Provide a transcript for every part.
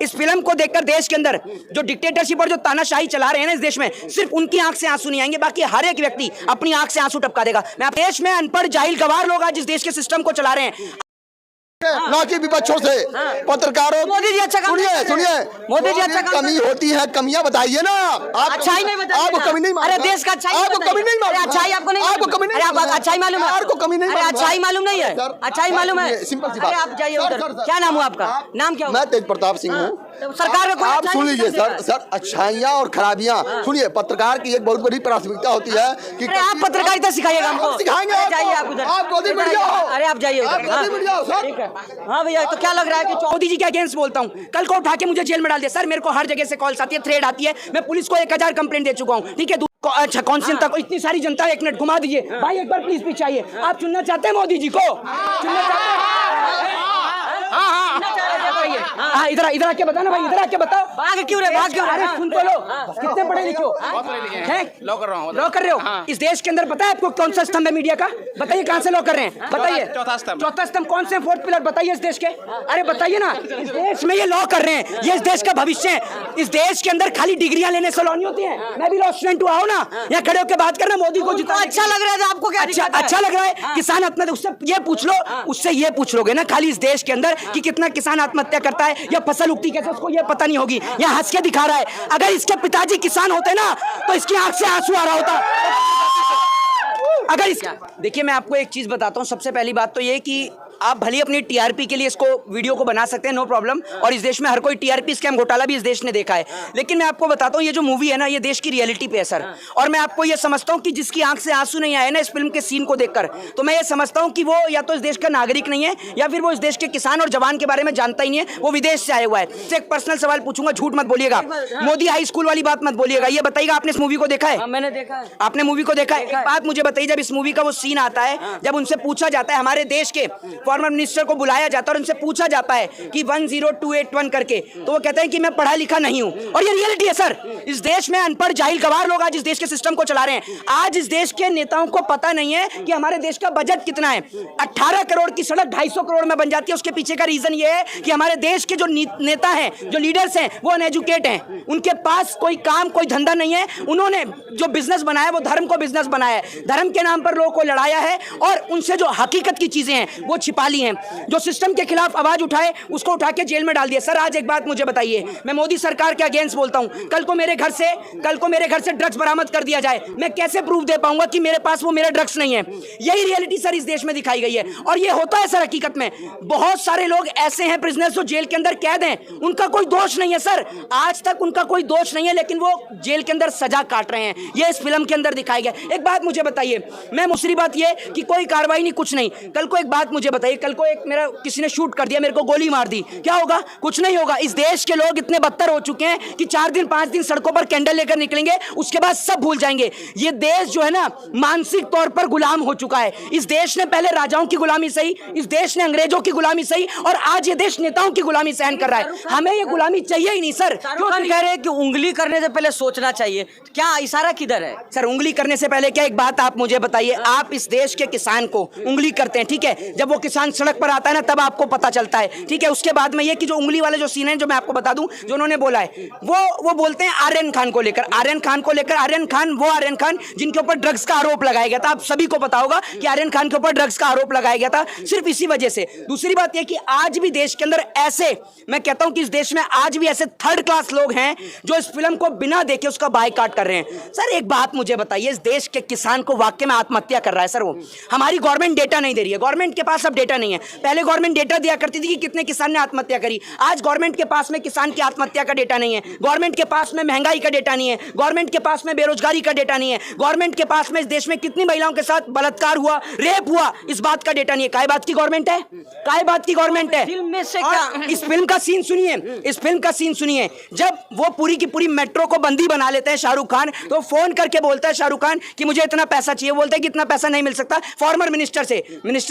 इस फिल्म को देखकर देश के अंदर जो डिक्टेटरशिप और जो तानाशाही चला रहे हैं ना इस देश में, सिर्फ उनकी आंख से आंसू नहीं आएंगे, बाकी हर एक व्यक्ति अपनी आंख से आंसू टपका देगा। मैं देश में अनपढ़ जाहिल गवार लोग आज इस देश के सिस्टम को चला रहे हैं, ना कि विपक्षों से। पत्रकारों, मोदी जी अच्छा काम सुनिए मोदी जी अच्छा काम कमी होती है, कमियां बताइए ना। आप अच्छाई नहीं बताइए, आपको कमी नहीं, अरे देश का अच्छाई आपको कमी नहीं, अच्छाई आपको नहीं, आपको कमी नहीं, अरे अच्छाई मालूम है आपको कमी नहीं, अच्छाई मालूम नहीं है, अच्छाई मालूम है, सिंपल सी अरे बात। आप जाइए उधर। क्या नाम हुआ आपका? नाम क्या? मैं तेज प्रताप सिंह हूँ। सरकार में कोई आप सुन लीजिए सर, अच्छाइयाँ और खराबियाँ सुनिए। पत्रकार की एक बहुत बड़ी प्राथमिकता होती है कि आप पत्रकारिता सिखाइएगा हमको, सिखाएंगे। जाइए आप उधर, आप गोदी बढ़ जाओ, अरे आप जाइए सर। ठीक है। हाँ भैया, तो क्या लग रहा है कि मोदी जी के अगेंस्ट बोलता हूँ, कल को उठा के मुझे जेल में डाल दिया। सर मेरे को हर जगह से कॉल्स आती है, थ्रेड आती है, मैं पुलिस को 1000 कंप्लेंट दे चुका हूँ। ठीक है, अच्छा कौन सी जनता को, इतनी सारी जनता, एक मिनट घुमा दीजिए भाई, एक बार प्लीज पीछे आइए। आप चुनना चाहते हैं मोदी जी को? चुनना चाहते हैं? हाँ, इधर इधर आके बता ना भाई, इधर आके बताओ। भाग क्यों रहे, भाग क्यों? अरे सुन तो लो, कितने पढ़े लिखे हो? लॉ कर रहा हूँ। लॉ कर रहे हो? इस देश के अंदर पता है आपको कौन सा स्तंभ है मीडिया का? बताइए कहाँ से लॉ कर रहे हैं, बताइए। चौथा स्तंभ कौन से? 4th पिलर बताइए इस देश के। अरे बताइए ना, इस देश में ये लॉ कर रहे हैं, ये इस देश का भविष्य है। इस देश के अंदर खाली डिग्रियां लेने से लॉ नहीं होती है। मैं भी लॉ स्टूडेंट हुआ हूँ ना, यहाँ खड़े होकर बात करना। मोदी को जितना अच्छा लग रहा है, आपको क्या अच्छा लग रहा है? किसान आत्महत्या, उससे ये पूछ लो, उससे ये पूछ लोगे ना खाली इस देश के अंदर कि कितना किसान आत्महत्या करता है या फसल उगती कैसे, उसको ये पता नहीं होगी। यहाँ हंस के दिखा रहा है। अगर इसके पिताजी किसान होते ना तो इसकी आंख से आंसू आ रहा होता। अगर इस देखिए, मैं आपको एक चीज बताता हूँ। सबसे पहली बात तो ये कि आप भले अपनी टीआरपी के लिए इसको वीडियो को बना सकते हैं, नो प्रॉब्लम। और इस देश में हर कोई टीआरपी स्कैम घोटाला भी इस देश ने देखा है। लेकिन मैं आपको बताता हूँ, ये जो मूवी है ना, ये देश की रियलिटी पे है सर। और मैं आपको ये समझता हूँ कि जिसकी आंख से आंसू नहीं आए ना इस फिल्म के सीन को देखकर, तो मैं ये समझता हूँ कि वो या तो इस देश का नागरिक नहीं है, या फिर वो इस देश के किसान और जवान के बारे में जानता ही नहीं है, वो विदेश से आया हुआ है। एक पर्सनल सवाल पूछूंगा, झूठ मत बोलिएगा, मोदी हाई स्कूल वाली बात मत बोलिएगा। ये बताइएगा, आपने इस मूवी को देखा है? मैंने देखा है। आपने मूवी को देखा है? एक बात मुझे बताइए, जब इस मूवी का वो सीन आता है, जब उनसे पूछा जाता है, हमारे देश के फॉर्मर मिनिस्टर को बुलाया जाता है और उनसे पूछा जाता है कि 10281 करके, तो वो कहते हैं कि मैं पढ़ा लिखा नहीं हूं। और ये रियलिटी है सर। इस देश में अनपढ़ जाहिल गवार लोग आज इस देश के सिस्टम को चला रहे हैं। आज इस देश के नेताओं को पता नहीं है कि हमारे देश का बजट कितना है। 18 करोड़ की सड़क 250 करोड़ में बन जाती है। उसके पीछे का रीजन ये है कि हमारे देश के जो नेता हैं, जो लीडर्स हैं, वो अनएजुकेट हैं। उनके पास कोई काम, कोई धंधा नहीं है। उन्होंने जो बिजनेस बनाया वो धर्म को बिजनेस बनाया है, धर्म के नाम पर लोगों को लड़ाया है और उनसे जो हकीकत की चीजें हैं वो छिपा ली हैं। जो सिस्टम के खिलाफ आवाज उठाए उसको उठा के जेल में डाल दिया। सर आज एक बात मुझे बताइए, मैं मोदी सरकार के अगेंस्ट बोलता हूं, कल को मेरे घर से ड्रग्स बरामद कर दिया जाए, मैं कैसे प्रूफ दे पाऊंगा कि मेरे पास वो मेरा ड्रग्स नहीं है? यही रियलिटी सर इस देश में दिखाई गई है। और ये होता है सर हकीकत में। बहुत सारे लोग ऐसे हैं प्रिजनर्स जो जेल के अंदर कैद हैं, उनका कोई दोष नहीं है सर, आज तक उनका कोई दोष नहीं है, लेकिन वो जेल के अंदर सजा काट रहे हैं। ये इस फिल्म के अंदर दिखाया गया। एक बात मुझे बताइए, मैं दूसरी बात ये कि कोई कार्रवाई नहीं, कुछ नहीं। कल को एक बात मुझे बताइए, कल को एक मेरा किसी ने शूट कर दिया, मेरे को गोली मार दी, क्या होगा? कुछ नहीं होगा। इस देश के लोग इतने बदतर हो चुके हैं कि 4 दिन 5 दिन सड़कों पर कैंडल लेकर निकलेंगे, उसके बाद सब भूल जाएंगे। ये देश जो है ना, मानसिक तौर पर गुलाम हो चुका है। इस देश ने पहले राजाओं की गुलामी सही, इस देश ने अंग्रेजों की गुलामी सही, और आज ये देश नेताओं की गुलामी सहन कर रहा है। हमें ये गुलामी चाहिए ही नहीं सर। क्यों कह रहे हैं कि उंगली करने से पहले सोचना चाहिए? क्या इशारा किधर है सर? उंगली करने से पहले क्या, एक बात आप मुझे बताइए, आप इस देश के किसान को उंगली करते हैं, ठीक है, जब वो किसान सड़क पर आता है ना तब आपको पता चलता है, ठीक है। उसके बाद में ये कि जो उंगली वाले जो सीन है, जो मैं आपको बता दूं, जो उन्होंने बोला है, वो बोलते हैं आर्यन खान को लेकर। आर्यन खान वो आर्यन खान जिनके ऊपर ड्रग्स का आरोप लगाया गया था। आप सभी को पता होगा कि आर्यन खान के ऊपर ड्रग्स का आरोप लगाया गया था सिर्फ इसी वजह से। दूसरी बात यह कि आज भी देश के अंदर ऐसे, मैं कहता हूं कि इस देश में आज भी ऐसे 3rd क्लास लोग हैं जो इस फिल्म को बिना देखे उसका बायकॉट कर रहे हैं। सर एक बात मुझे बताइए, इस देश के किसान को वाकई में आत्महत्या कर रहा है सर वो। हमारी गवर्नमेंट डेटा नहीं दे रही है, गवर्नमेंट के पास अब डेटा नहीं है। पहले गवर्नमेंट डेटा दिया करती थी कि कितने किसान ने आत्महत्या करी। आज गवर्नमेंट के पास में किसान की आत्महत्या का डेटा नहीं है, गवर्नमेंट के पास में महंगाई का डेटा नहीं है, गवर्नमेंट के पास में बेरोजगारी का डेटा नहीं है, गवर्नमेंट के पास में इस देश में कितनी महिलाओं के साथ बलात्कार हुआ, रेप हुआ, इस बात का डेटा नहीं है। काय बात की गवर्नमेंट है? काय बात की गवर्नमेंट है? फिल्म में से क्या? इस फिल्म का सीन सुनिए, इस फिल्म का सीन सुनिए। जब वो पूरी की पूरी मेट्रो को बंदी बना लेते हैं शाहरुख खान, तो फोन करके बोलता है शाहरुख खान कि मुझे इतना पैसा चाहिए। बोलते हैं कि इतना पैसा नहीं मिल सकता। फॉर्मर मिनिस्टर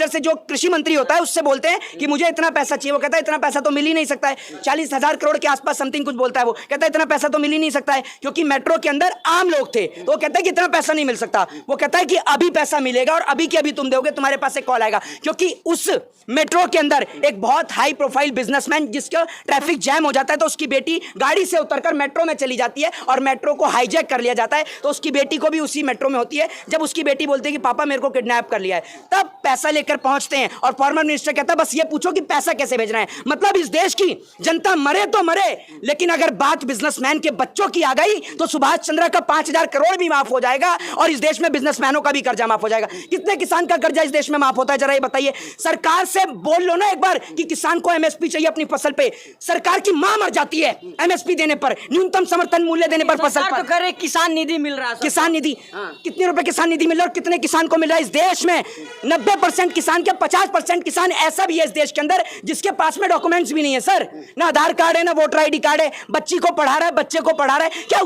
से जो कृषि मंत्री मंत्री होता है उससे बोलते हैं कि मुझे इतना पैसा चाहिए, वो कहता है इतना पैसा तो मिल ही नहीं सकता है, 40,000 करोड़ के आसपास समथिंग कुछ बोलता है, वो कहता है इतना पैसा तो मिल ही नहीं सकता है, क्योंकि मेट्रो के अंदर आम लोग थे, तो वो कहता है कि इतना पैसा नहीं मिल सकता। वो कहता है कि अभी पैसा मिलेगा और अभी के अभी तुम दोगे, तुम्हारे पास एक कॉल आएगा, क्योंकि उस मेट्रो के अंदर एक बहुत हाई प्रोफाइल बिजनेसमैन जिसका ट्रैफिक जैम हो जाता है तो उसकी बेटी गाड़ी से उतरकर मेट्रो में चली जाती है और मेट्रो को हाईजैक कर लिया जाता है, तो उसकी बेटी को भी उसी मेट्रो में होती है। जब उसकी बेटी बोलती है कि पापा मेरे को किडनैप कर लिया है, तब पैसा लेकर पहुंचते हैं और फॉर्मर मिनिस्टर कहता है बस ये पूछो कि पैसा कैसे भेजना है। मतलब इस देश की जनता मरे तो मरे, लेकिन अगर बात बिजनेसमैन के बच्चों की आ गई तो सुभाष चंद्र का 5,000 करोड़ भी माफ हो जाएगा और इस देश में बिजनेसमैनों का भी कर्जा माफ हो जाएगा। कितने किसान का कर्जा इस देश में माफ होता है, जरा ये बताइए। सरकार से बोल लो ना एक बार कि किसान को एमएसपी चाहिए अपनी फसल पे, सरकार की मां मर जाती है एमएसपी देने पर, न्यूनतम समर्थन मूल्य देने पर फसल पर। तो करे किसान निधि मिल रहा है, किसान निधि कितने रुपए किसान निधि मिल रहा है और कितने किसान को मिल रहा है इस देश में? 90% किसान के 50% किसान ऐसा भी है इस देश के अंदर जिसके पास में डॉक्यूमेंट्स भी नहीं है सर, ना आधार कार्ड है ना वोटर आईडी कार्ड है, बच्ची को पढ़ा रहा है, बच्चे को पढ़ा रहा है, क्या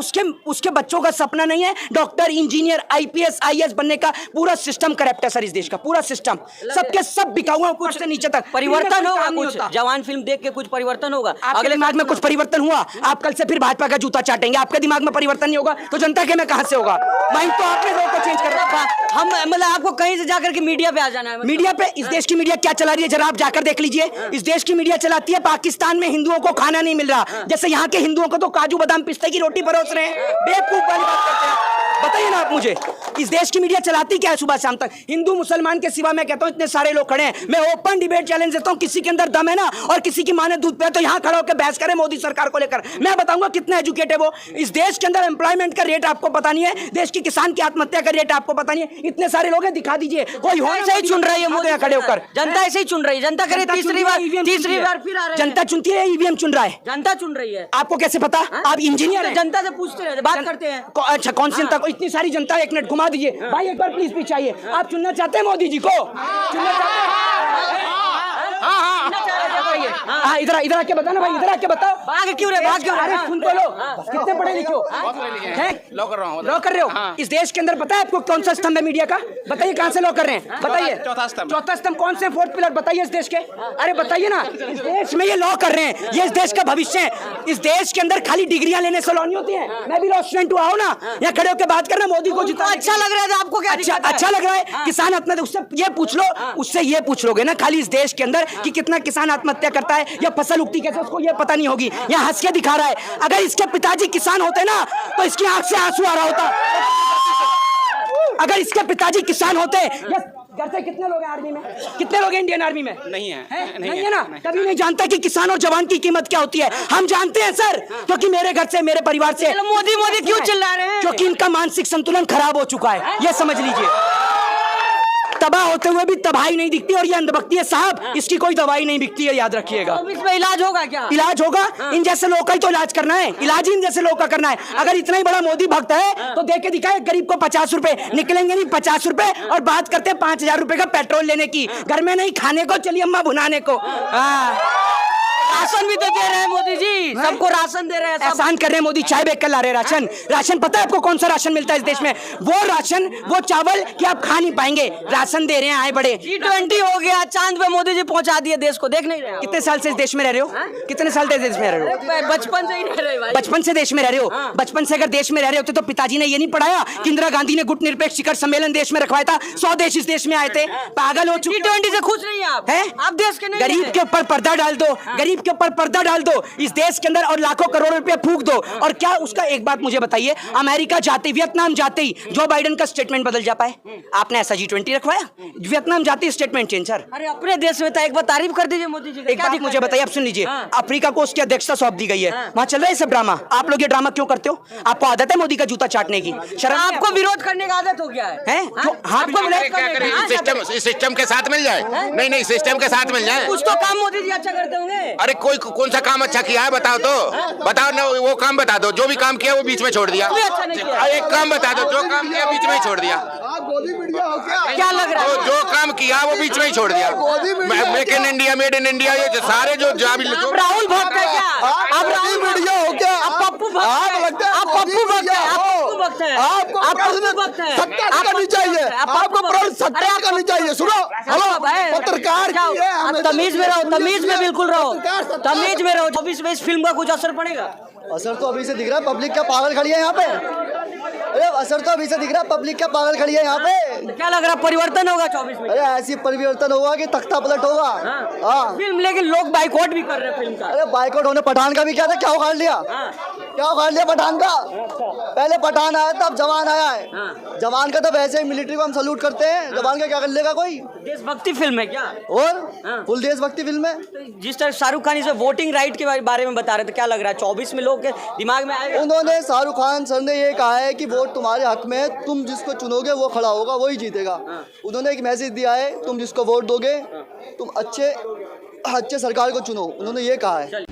उसके बच्चों का सपना नहीं है डॉक्टर इंजीनियर आईपीएस आईएएस बनने का? पूरा सिस्टम करप्ट है सर इस देश का, पूरा सिस्टम सबके सब बिकाऊ हैं ऊपर से नीचे तक। परिवर्तन होगा कुछ, जवान फिल्म देख के कुछ परिवर्तन होगा, अगले दिमाग में कुछ परिवर्तन हुआ, आप कल से फिर भाजपा का जूता चाटेंगे, आपके दिमाग में परिवर्तन नहीं होगा तो जनता के में कहां से होगा? माइंड तो आपने लोगों को चेंज कर रखा। हम मतलब आपको कहीं से जाकर के मीडिया पे आ जाना है, मीडिया पे इस देश की मीडिया क्या चला रही है जरा आप जाकर देख लीजिए। इस देश की मीडिया चलाती है पाकिस्तान में हिंदुओं को खाना नहीं मिल रहा, जैसे यहाँ के हिंदुओं को तो काजू बादाम पिस्ते की रोटी परोस रहे हैं। बेवकूफ वाली बात करते हैं, बताइए ना आप मुझे, इस देश की मीडिया चलाती क्या है सुबह शाम तक? हिंदू मुसलमान के सिवा मैं कहता हूं इतने सारे लोग खड़े हैं, मैं ओपन डिबेट चैलेंज देता हूं, किसी के अंदर दम है ना और किसी की मां ने दूध पिया तो यहां खड़ा होकर बहस करे मोदी सरकार को लेकर, मैं बताऊंगा कितना एजुकेटेड है वो। इस देश के अंदर एम्प्लॉयमेंट का रेट आपको पता नहीं है, देश की किसान की आत्महत्या का रेट आपको पता नहीं है, इतने सारे लोग हैं, दिखा दीजिए कोई हो ऐसे ही चुन रही है मोदी खड़े होकर, जनता ऐसे ही चुन रही है, जनता करे तीसरी बार फिर आ रहे हैं, जनता चुनती है ईवीएम चुन रहा है, जनता चुन रही है। आपको कैसे पता? आप इंजीनियर हैं, जनता से पूछते रहते, बात करते हैं। अच्छा कौन सी जनता को? इतनी सारी जनता, एक मिनट घुमा दीजिए भाई, एक बार प्लीज पीछे आइए। आप चुनना चाहते हैं मोदी जी को? चुनना चाहते हैं? हाँ इधर इधर आके बताओ ना भाई, इधर आके बताओ। भाग क्यों रहे, भाग क्यों रहे? अरे सुन तो लो, कितने पढ़े लिखे हो? लॉ कर रहा हूँ। लॉ कर रहे हो? इस देश के अंदर पता है आपको कौन सा स्तंभ है मीडिया का? बताइए कहाँ से लॉ कर रहे हैं, बताइए। चौथा स्तंभ कौन से? फोर्थ पिलर बताइए इस देश के। अरे बताइए ना, इस देश में ये लॉ कर रहे हैं, ये इस देश का भविष्य है। इस देश के अंदर खाली डिग्रियां लेने से लॉ नहीं होती है। मैं भी लॉ स्टूडेंट हुआ हूँ ना, यहाँ खड़े होकर बात करना मोदी को जितना अच्छा लग रहा है आपको, क्या अच्छा लग रहा है? किसान आत्महत्या, उससे ये पूछ लो, उससे ये पूछ लोगे ना खाली इस देश के अंदर कि कितना किसान आत्महत्या करता है या फसल उगती कैसे, उसको ये पता नहीं होगी। यहाँ हंस के दिखा रहा है, अगर इसके पिताजी किसान होते ना तो इसकी आंख से आंसू आ रहा होता। अगर इसके पिताजी किसान होते या घर से कितने लोग हैं आर्मी में? कितने लोग हैं इंडियन आर्मी में? नहीं है ना? कभी नहीं जानता कि किसान और जवान की कीमत क्या होती है। हम जानते हैं सर, क्योंकि मेरे घर से, मेरे परिवार से। मोदी मोदी क्यों चिल्ला रहे हैं? क्योंकि इनका मानसिक संतुलन खराब हो चुका है, ये समझ लीजिए। तबाह होते हुए भी तबाही नहीं दिखती और ये अंधभक्ति है साहब, इसकी कोई दवाई नहीं बिकती है, याद रखिएगा। तो इसमें इलाज होगा क्या? इलाज होगा, इन जैसे लोगों का ही तो इलाज करना है, इलाज इन जैसे लोगों का करना है। अगर इतना ही बड़ा मोदी भक्त है तो देख के दिखाए, गरीब को 50 रुपए निकलेंगे नहीं, 50 रुपए, और बात करते हैं 5,000 रुपए का पेट्रोल लेने की, घर में नहीं खाने को, चलिए अम्मा भुनाने को। राशन भी तो दे रहे हैं मोदी जी, सबको राशन दे रहे हैं, एहसान कर रहे हैं मोदी, चाय बेच कर ला रहे हैं राशन। राशन पता है आपको कौन सा राशन मिलता है इस देश में? वो राशन, वो चावल कि आप खा नहीं पाएंगे, राशन दे रहे हैं आए बड़े। G20 हो गया, चांद पे मोदी जी पहुंचा दिए देश को, देख नहीं रहे? कितने साल से इस देश में रह रहे हो? कितने साल से देश में रह रहे हो? बचपन से ही रह रहे भाई। बचपन से देश में रह रहे हो? बचपन से अगर देश में रह रहे होते तो पिताजी ने ये नहीं पढ़ाया कि इंदिरा गांधी ने गुट निरपेक्ष शिखर सम्मेलन देश में रखवाया था, 100 देश इस देश में आए थे? पागल हो चुके। G20 से खुश नहीं आप? आप देश के नहीं? गरीब के ऊपर पर्दा डाल दो, गरीब के ऊपर पर्दा डाल दो इस देश के अंदर और लाखों करोड़ों रुपए फूंक दो, और क्या उसका? एक बात मुझे बताइए, अमेरिका जाते, वियतनाम जाते ही जो बाइडेन का स्टेटमेंट बदल जा पाए? आपने ऐसा G20 रखवाया? वियतनाम जाते स्टेटमेंट चेंज। सर अरे अपने देश में था, एक बार तारीफ कर दीजिए मोदी जी। एक बात मुझे बताइए, आप सुन लीजिए, अफ्रीका को उसकी अध्यक्षता सौंप दी गई है, वहां चल रहा है सब ड्रामा। आप लोग ये ड्रामा क्यों करते हो? आपको आदत है मोदी का जूता चाटने की? शर्म आपको विरोध करने का आदत हो गया है? सिस्टम के साथ मिल जाए? नहीं, सिस्टम के साथ मिल जाए। कुछ तो काम मोदी जी अच्छा करते होंगे। अरे कोई कौन सा काम अच्छा किया है बताओ तो, बताओ ना, वो काम बता दो, जो भी काम किया वो बीच में छोड़ दिया। एक काम बता दो, जो काम किया बीच में ही छोड़ दिया। क्या लग रहा है? जो काम किया वो बीच में ही छोड़ दिया। Make in India, made in India, ये सारे जो राहुल भक्त है क्या? आप राहुल मीडिया हो क्या? आप पप्पू भक्त है? आप पप्पू भक्त है? वक्त है आपको प्रश्न वक्त है सत्ता करनी चाहिए, आपको प्रश्न सत्ता करनी चाहिए। सुनो, हेलो, पत्रकार की है, हमें तमीज में रहो, तमीज में बिल्कुल रहो, पत्रकार सत्ता- तमीज में रहो। 24 में इस फिल्म का कुछ असर पड़ेगा? असर तो अभी से दिख रहा है, पब्लिक क्या पागल खड़ी है यहाँ पे। अरे असर तो अभी से दिख रहा है, पब्लिक क्या पागल खड़ी है यहाँ पे। क्या लग रहा है परिवर्तन होगा 24 में? अरे ऐसी परिवर्तन होगा कि तख्ता पलट होगा। हाँ, फिल्म लेकिन लोग बाइकआउट भी कर रहे हैं फिल्म का। अरे बाइकआउट होने पठान का भी क्या था, क्या उखाड़ लिया, क्या उखाड़ लिया पठान का। पहले पठान आया तब जवान आया है। जवान का तो वैसे ही मिलिट्री को हम सैल्यूट करते हैं, जवान का क्या कर लेगा कोई। देशभक्ति फिल्म है क्या? और फुल देशभक्ति फिल्म है। जिस तरह शाहरुख खान इसमें वोटिंग राइट के बारे में बता रहे थे, क्या लग रहा है 24 में लोग के दिमाग में आएगा? उन्होंने शाहरुख खान सर ने ये कहा है कि वोट तुम्हारे हक में है, तुम जिसको चुनोगे वो खड़ा होगा, वही जीतेगा। उन्होंने एक मैसेज दिया है, तुम जिसको वोट दोगे तुम अच्छे सरकार को चुनो, उन्होंने ये कहा है।